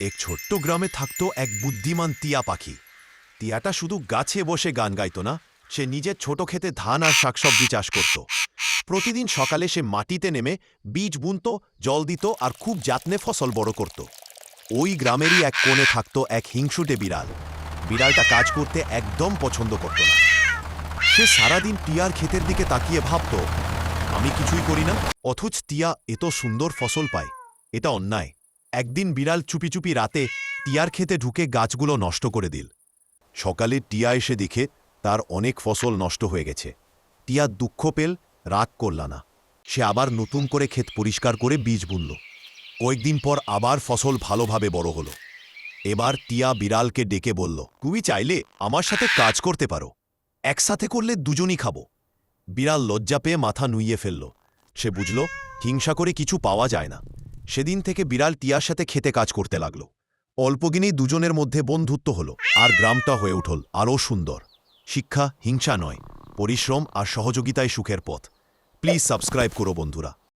এক ছোট্ট গ্রামে থাকতো এক বুদ্ধিমান টিয়া পাখি। টিয়াটা শুধু গাছে বসে গান গাইত না, সে নিজের ছোট ক্ষেতে ধান আর শাকসবজি চাষ করত। প্রতিদিন সকালে সে মাটিতে নেমে বীজ বুনত, জল দিত আর খুব যত্নে ফসল বড় করত। ওই গ্রামেরই এক কোণে থাকত এক হিংসুটে বিড়াল। বিড়ালটা কাজ করতে একদম পছন্দ করত না। সে সারাদিন টিয়ার ক্ষেতের দিকে তাকিয়ে ভাবত, আমি কিছুই করি না, অথচ টিয়া এত সুন্দর ফসল পায়। এটা অন্যায়। একদিন বিড়াল চুপি চুপি রাতে টিয়ার ক্ষেতে ঢুকে গাছগুলো নষ্ট করে দিল। সকালে টিয়া এসে দেখে তার অনেক ফসল নষ্ট হয়ে গেছে। টিয়া দুঃখ পেল, রাগ করল না। সে আবার নতুন করে ক্ষেত পরিষ্কার করে বীজ বুনল। কয়েকদিন পর আবার ফসল ভালোভাবে বড় হলো। এবার টিয়া বিড়ালকে ডেকে বলল, তুমি চাইলে আমার সাথে কাজ করতে পারো, একসাথে করলে দুজনই খাবো। বিড়াল লজ্জা পেয়ে মাথা নুইয়ে ফেলল। সে বুঝল হিংসা করে কিছু পাওয়া যায় না। সেদিন থেকে বিড়াল টিয়ার সাথে খেতে কাজ করতে লাগল। অল্পদিনেই দুজনের মধ্যে বন্ধুত্ব হলো, আর গ্রামটা হয়ে উঠল আরও সুন্দর। শিক্ষা হিংসা নয়, পরিশ্রম আর সহযোগিতায় সুখের পথ। প্লিজ সাবস্ক্রাইব করো বন্ধুরা।